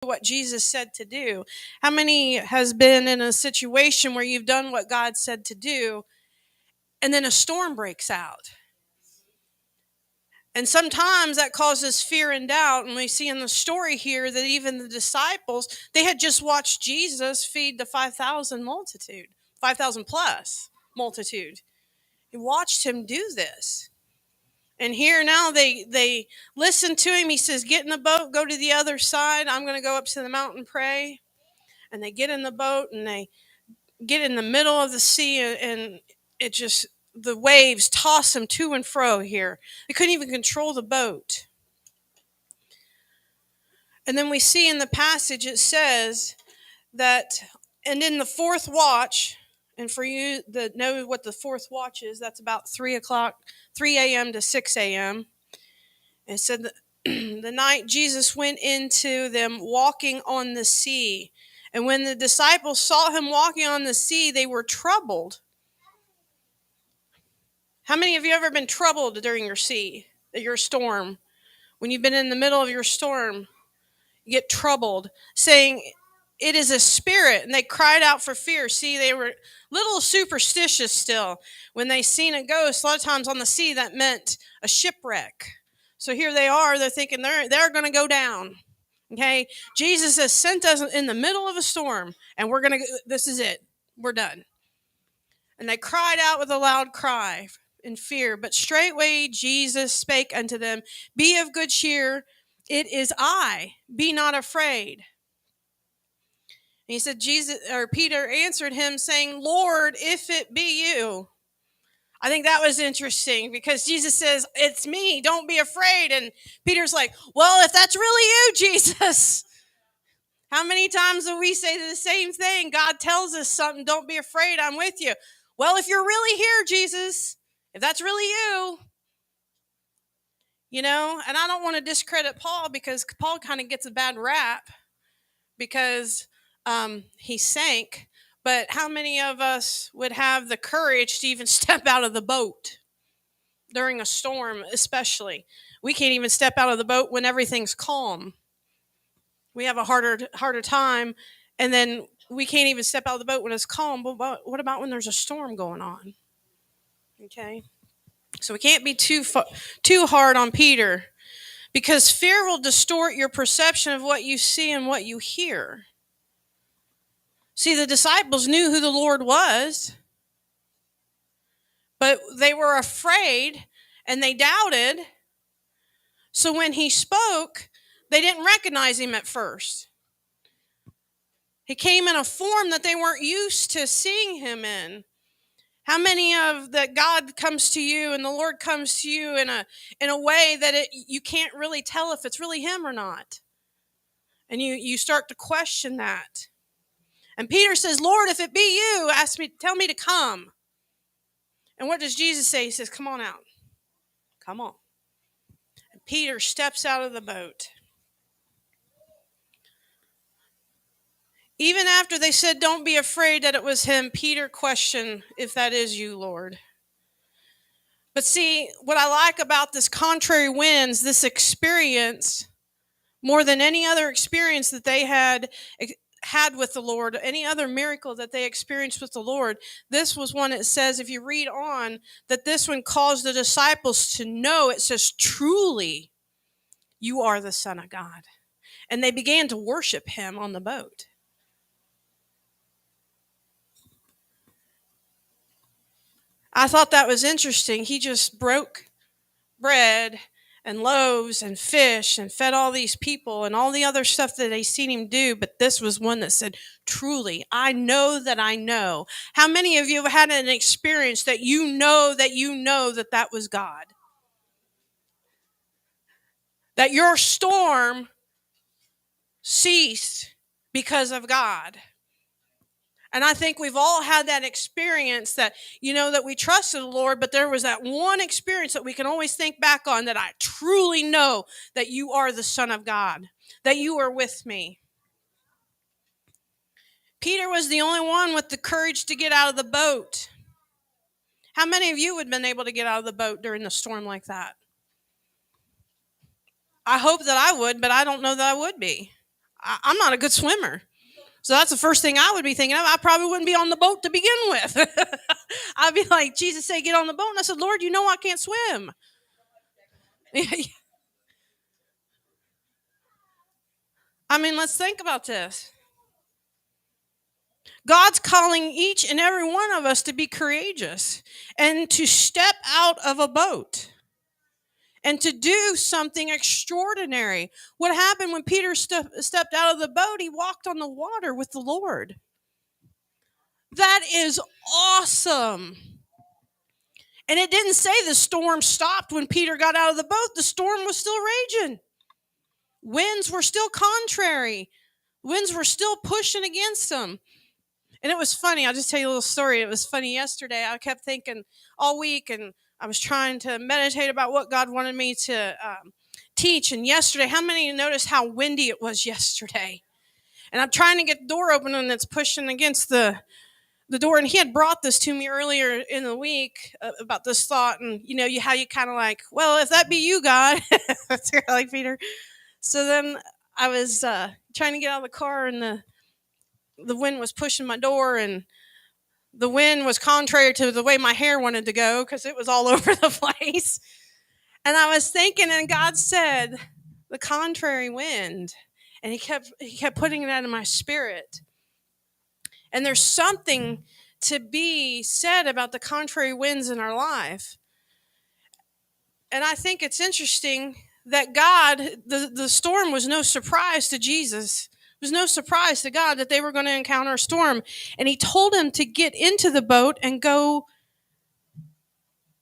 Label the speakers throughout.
Speaker 1: what Jesus said to do. How many has been in a situation where you've done what God said to do and then a storm breaks out? And sometimes that causes fear and doubt. And we see in the story here that even the disciples, they had just watched Jesus feed the 5,000 multitude, 5,000 plus multitude. He watched him do this. And here now they listen to him. He says, get in the boat, go to the other side. I'm going to go up to the mountain, pray. And they get in the boat and they get in the middle of the sea, and it just, the waves toss them to and fro here. They couldn't even control the boat. And then we see in the passage it says that, and in the fourth watch, and for you that know what the fourth watch is, that's about 3 a.m. to 6 a.m. And it said that the night Jesus went into them walking on the sea. And when the disciples saw him walking on the sea, they were troubled. How many of you ever been troubled during your storm? When you've been in the middle of your storm, you get troubled, saying, it is a spirit. And they cried out for fear. See, they were a little superstitious still. When they seen a ghost, a lot of times on the sea, that meant a shipwreck. So here they are, they're thinking they're going to go down. Okay, Jesus has sent us in the middle of a storm, and this is it. We're done. And they cried out with a loud cry in fear. But straightway Jesus spake unto them, be of good cheer, it is I, be not afraid. And he said, Peter answered him, saying, Lord, if it be you. I think that was interesting because Jesus says, it's me, don't be afraid. And Peter's like, well, if that's really you, Jesus. How many times do we say the same thing? God tells us something, don't be afraid, I'm with you. Well, if you're really here, Jesus, if that's really you, and I don't want to discredit Paul because Paul kind of gets a bad rap because he sank. But how many of us would have the courage to even step out of the boat during a storm, especially? We can't even step out of the boat when everything's calm. We have a harder time, and then we can't even step out of the boat when it's calm. But what about when there's a storm going on? Okay, so we can't be too hard on Peter, because fear will distort your perception of what you see and what you hear. See, the disciples knew who the Lord was, but they were afraid and they doubted. So when he spoke, they didn't recognize him at first. He came in a form that they weren't used to seeing him in. How many of that God comes to you and the Lord comes to you in a way that you can't really tell if it's really him or not? And you start to question that. And Peter says, Lord, if it be you, tell me to come. And what does Jesus say? He says, come on out. Come on. And Peter steps out of the boat. Even after they said, don't be afraid that it was him, Peter questioned if that is you, Lord. But see, what I like about this contrary winds, this experience, more than any other experience that they had with the Lord, any other miracle that they experienced with the Lord, this was one that says, if you read on, that this one caused the disciples to know, it says, truly, you are the Son of God. And they began to worship him on the boat. I thought that was interesting. He just broke bread and loaves and fish and fed all these people and all the other stuff that they seen him do. But this was one that said, truly, I know that I know. How many of you have had an experience that you know that was God? That your storm ceased because of God. And I think we've all had that experience that, that we trusted the Lord, but there was that one experience that we can always think back on, that I truly know that you are the Son of God, that you are with me. Peter was the only one with the courage to get out of the boat. How many of you would have been able to get out of the boat during a storm like that? I hope that I would, but I don't know that I would be. I'm not a good swimmer. So that's the first thing I would be thinking of. I probably wouldn't be on the boat to begin with. I'd be like, Jesus said, get on the boat. And I said, Lord, you know I can't swim. I mean, let's think about this. God's calling each and every one of us to be courageous and to step out of a boat and to do something extraordinary. What happened when Peter stepped out of the boat? He walked on the water with the Lord. That is awesome. And it didn't say the storm stopped when Peter got out of the boat. The storm was still raging. Winds were still contrary. Winds were still pushing against them. And it was funny. I'll just tell you a little story. It was funny yesterday. I kept thinking all week, and I was trying to meditate about what God wanted me to teach. And yesterday, how many noticed how windy it was yesterday? And I'm trying to get the door open, and it's pushing against the door. And he had brought this to me earlier in the week about this thought. And, how you kind of like, well, if that be you, God, that's like Peter. So then I was trying to get out of the car, and the wind was pushing my door, and the wind was contrary to the way my hair wanted to go because it was all over the place. And I was thinking, and God said, the contrary wind. And he kept putting that in my spirit. And there's something to be said about the contrary winds in our life. And I think it's interesting that God, the storm was no surprise to Jesus. It was no surprise to God that they were going to encounter a storm. And he told him to get into the boat and go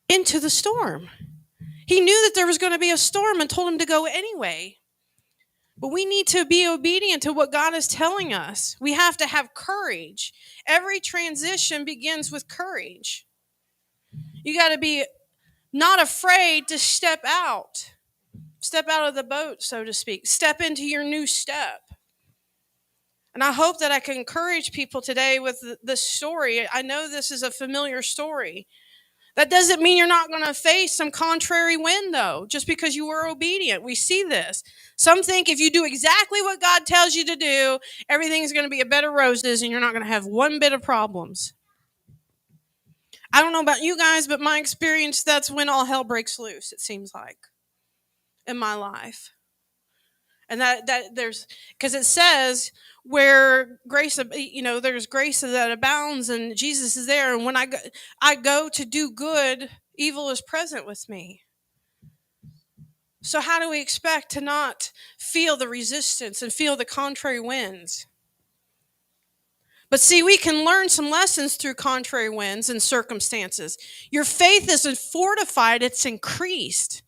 Speaker 1: into the storm. He knew that there was going to be a storm and told him to go anyway. But we need to be obedient to what God is telling us. We have to have courage. Every transition begins with courage. You got to be not afraid to step out of the boat, so to speak. Step into your new step. And I hope that I can encourage people today with this story. I know this is a familiar story. That doesn't mean you're not going to face some contrary wind, though, just because you were obedient. We see this. Some think if you do exactly what God tells you to do, everything's going to be a bed of roses and you're not going to have one bit of problems. I don't know about you guys, but my experience, that's when all hell breaks loose, it seems like, in my life. And that there's, because it says where grace, there's grace that abounds, and Jesus is there. And when I go to do good, evil is present with me. So how do we expect to not feel the resistance and feel the contrary winds? But see, we can learn some lessons through contrary winds and circumstances. Your faith isn't fortified, it's increased.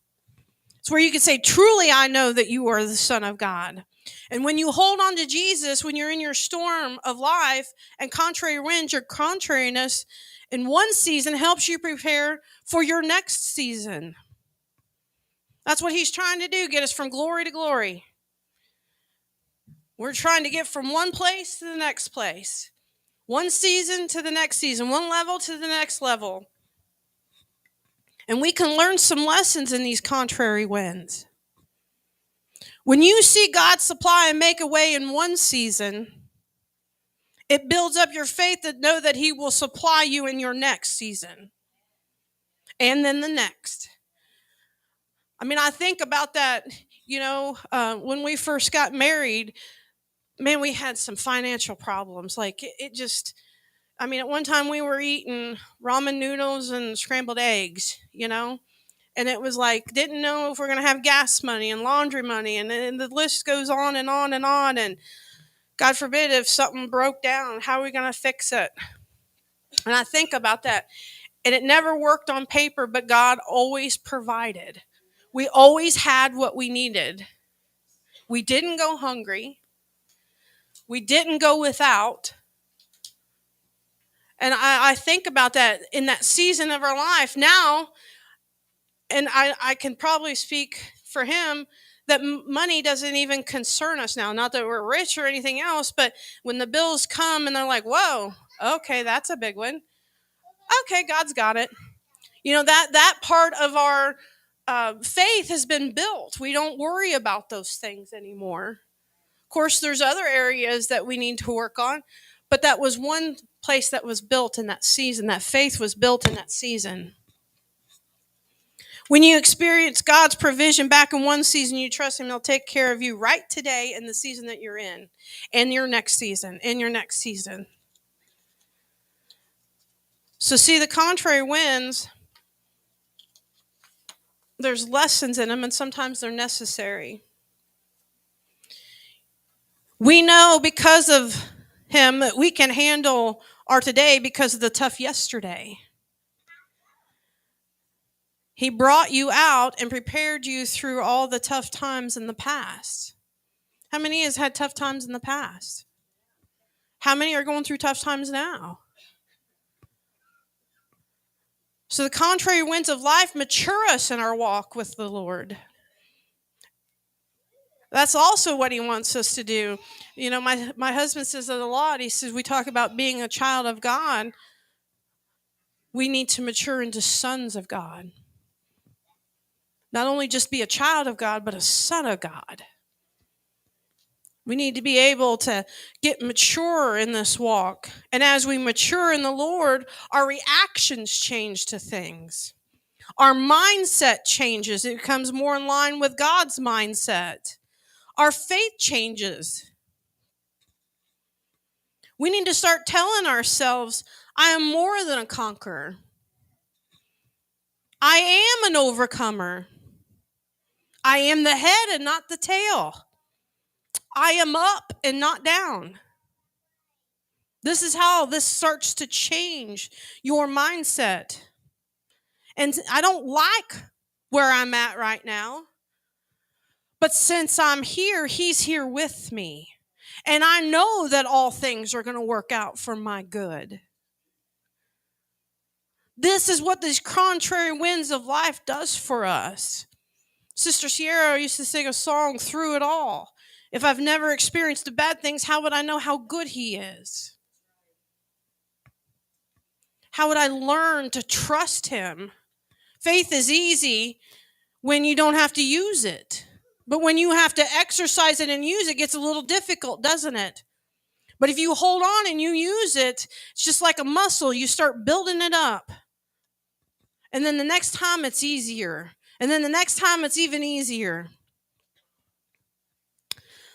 Speaker 1: It's where you can say, truly, I know that you are the Son of God. And when you hold on to Jesus, when you're in your storm of life and contrary winds, your contrariness in one season helps you prepare for your next season. That's what he's trying to do, get us from glory to glory. We're trying to get from one place to the next place. One season to the next season. One level to the next level. And we can learn some lessons in these contrary winds. When you see God supply and make a way in one season, it builds up your faith to know that he will supply you in your next season. And then the next. I mean, I think about that, when we first got married, man, we had some financial problems. Like it just, at one time we were eating ramen noodles and scrambled eggs, and it was like, didn't know if we're going to have gas money and laundry money. And then the list goes on and on and on. And God forbid if something broke down, how are we going to fix it? And I think about that. And it never worked on paper, but God always provided. We always had what we needed. We didn't go hungry. We didn't go without. And I think about that in that season of our life now, and I can probably speak for him that money doesn't even concern us now. Not that we're rich or anything else, but when the bills come and they're like, whoa, okay, that's a big one. Okay, God's got it. That part of our faith has been built. We don't worry about those things anymore. course, there's other areas that we need to work on, but that was one place that was built in that season. That faith was built in that season. When you experience God's provision back in one season, you trust Him, He'll take care of you right today in the season that you're in, and your next season, and your next season. So see, the contrary winds, there's lessons in them, and sometimes they're necessary. We know because of Him that we can handle our today because of the tough yesterday. He brought you out and prepared you through all the tough times in the past. How many has had tough times in the past? How many are going through tough times now? So the contrary winds of life mature us in our walk with the Lord. That's also what He wants us to do. You know, my husband says it a lot. He says, we talk about being a child of God. We need to mature into sons of God. Not only just be a child of God, but a son of God. We need to be able to get mature in this walk. And as we mature in the Lord, our reactions change to things. Our mindset changes. It becomes more in line with God's mindset. Our faith changes. We need to start telling ourselves, I am more than a conqueror. I am an overcomer. I am the head and not the tail. I am up and not down. This is how this starts to change your mindset. And I don't like where I'm at right now. But since I'm here, He's here with me. And I know that all things are going to work out for my good. This is what these contrary winds of life does for us. Sister Sierra used to sing a song, Through It All. If I've never experienced the bad things, how would I know how good He is? How would I learn to trust Him? Faith is easy when you don't have to use it. But when you have to exercise it and use it, it gets a little difficult, doesn't it? But if you hold on and you use it, it's just like a muscle. You start building it up. And then the next time it's easier. And then the next time it's even easier.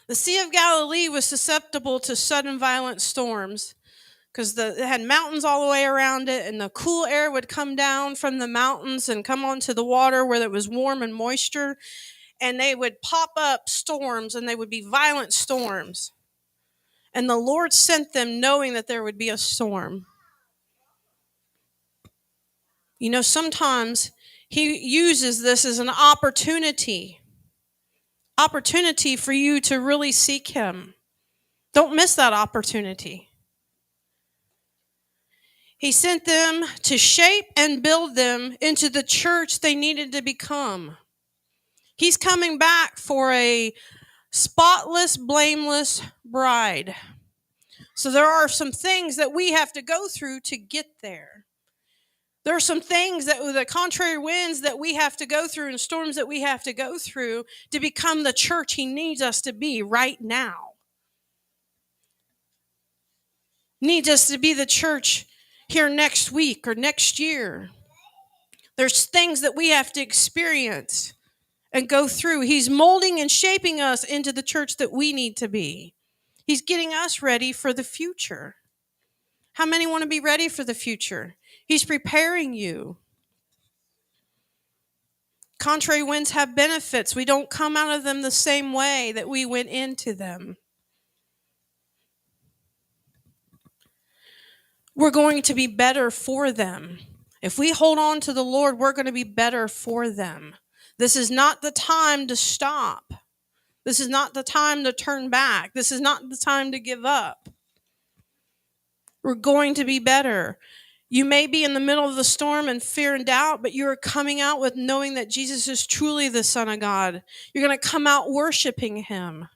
Speaker 1: The Sea of Galilee was susceptible to sudden violent storms because it had mountains all the way around it, and the cool air would come down from the mountains and come onto the water where it was warm and moisture, and they would pop up storms, and they would be violent storms. And the Lord sent them knowing that there would be a storm. You know, sometimes He uses this as an opportunity for you to really seek Him. Don't miss that opportunity. He sent them to shape and build them into the church they needed to become. He's coming back for a spotless, blameless bride. So there are some things that we have to go through to get there. There are some things that the contrary winds that we have to go through and storms that we have to go through to become the church He needs us to be right now. Needs us to be the church here next week or next year. There's things that we have to experience and go through. He's molding and shaping us into the church that we need to be. He's getting us ready for the future. How many want to be ready for the future? He's preparing you. Contrary winds have benefits. We don't come out of them the same way that we went into them. We're going to be better for them. If we hold on to the Lord, we're going to be better for them. This is not the time to stop. This is not the time to turn back. This is not the time to give up. We're going to be better. You may be in the middle of the storm and fear and doubt, but you're coming out with knowing that Jesus is truly the Son of God. You're going to come out worshiping Him.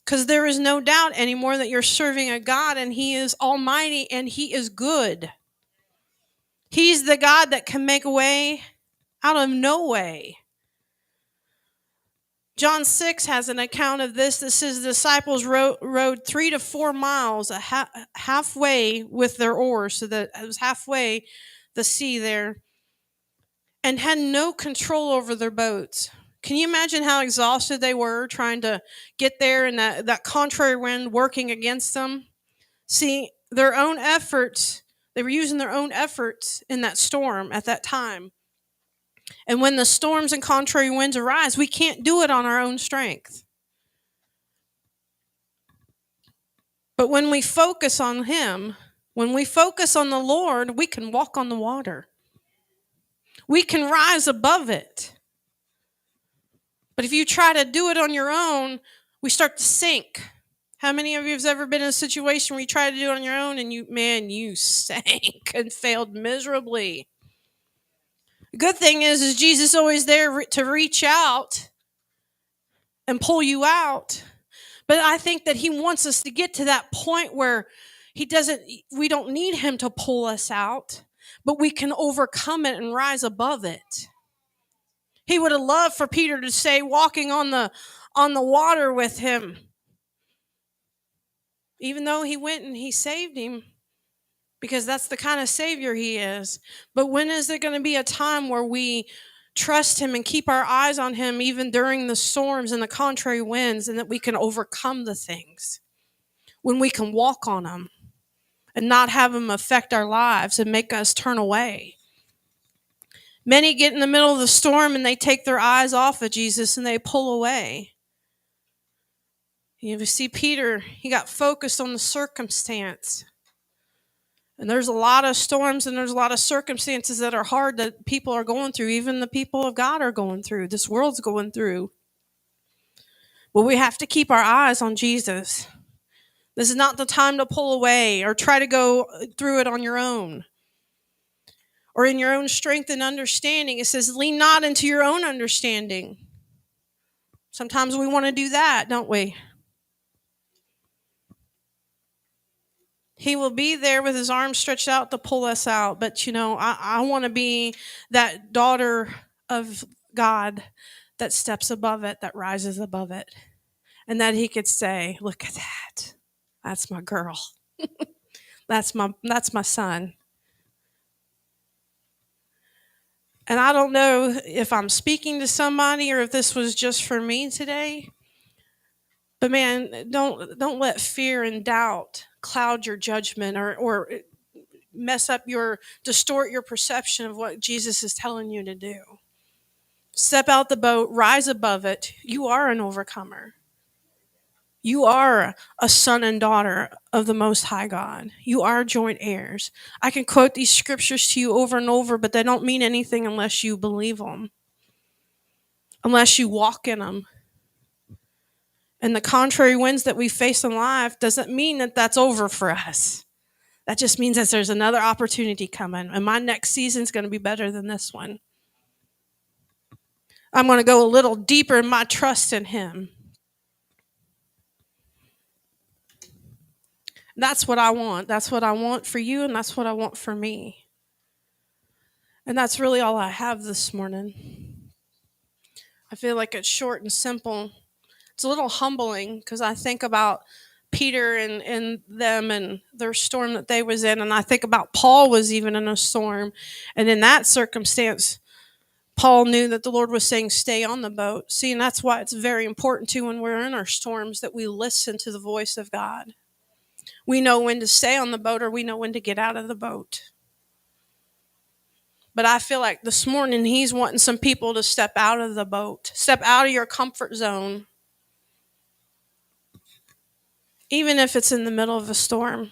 Speaker 1: Because there is no doubt anymore that you're serving a God, and He is almighty and He is good. He's the God that can make a way out of no way. John 6 has an account of this that says the disciples rowed 3 to 4 miles halfway with their oars, so that it was halfway the sea there, and had no control over their boats. Can you imagine how exhausted they were trying to get there and that contrary wind working against them? See, their own efforts, they were using their own efforts in that storm at that time. And when the storms and contrary winds arise, we can't do it on our own strength. But when we focus on Him, when we focus on the Lord, we can walk on the water. We can rise above it. But if you try to do it on your own, we start to sink. How many of you have ever been in a situation where you try to do it on your own and you sank and failed miserably? The good thing is Jesus always there to reach out and pull you out. But I think that He wants us to get to that point where we don't need Him to pull us out, but we can overcome it and rise above it. He would have loved for Peter to stay walking on the water with Him. Even though He went and He saved him, because that's the kind of Savior He is. But when is there going to be a time where we trust Him and keep our eyes on Him even during the storms and the contrary winds, and that we can overcome the things? When we can walk on them and not have them affect our lives and make us turn away. Many get in the middle of the storm and they take their eyes off of Jesus and they pull away. You see Peter, he got focused on the circumstance. And there's a lot of storms and there's a lot of circumstances that are hard that people are going through. Even the people of God are going through. This world's going through. But we have to keep our eyes on Jesus. This is not the time to pull away or try to go through it on your own or in your own strength and understanding. It says, lean not into your own understanding. Sometimes we want to do that, don't we? He will be there with His arms stretched out to pull us out. But, I want to be that daughter of God that steps above it, that rises above it. And that He could say, look at that. That's my girl. That's my son. And I don't know if I'm speaking to somebody or if this was just for me today. But man, don't let fear and doubt cloud your judgment or distort your perception of what Jesus is telling you to do. Step out the boat, rise above it. You are an overcomer. You are a son and daughter of the Most High God. You are joint heirs. I can quote these scriptures to you over and over, but they don't mean anything unless you believe them, unless you walk in them. And the contrary winds that we face in life doesn't mean that that's over for us. That just means that there's another opportunity coming, and my next season's going to be better than this one. I'm going to go a little deeper in my trust in Him. That's what I want. That's what I want for you, and that's what I want for me. And that's really all I have this morning. I feel like it's short and simple. It's a little humbling because I think about Peter and them and their storm that they was in, and I think about Paul was even in a storm. And in that circumstance, Paul knew that the Lord was saying, stay on the boat. See, and that's why it's very important too when we're in our storms that we listen to the voice of God. We know when to stay on the boat or we know when to get out of the boat. But I feel like this morning He's wanting some people to step out of the boat, step out of your comfort zone, even if it's in the middle of a storm.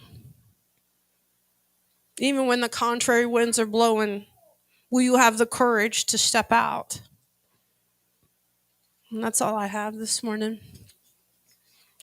Speaker 1: Even when the contrary winds are blowing, will you have the courage to step out? And that's all I have this morning.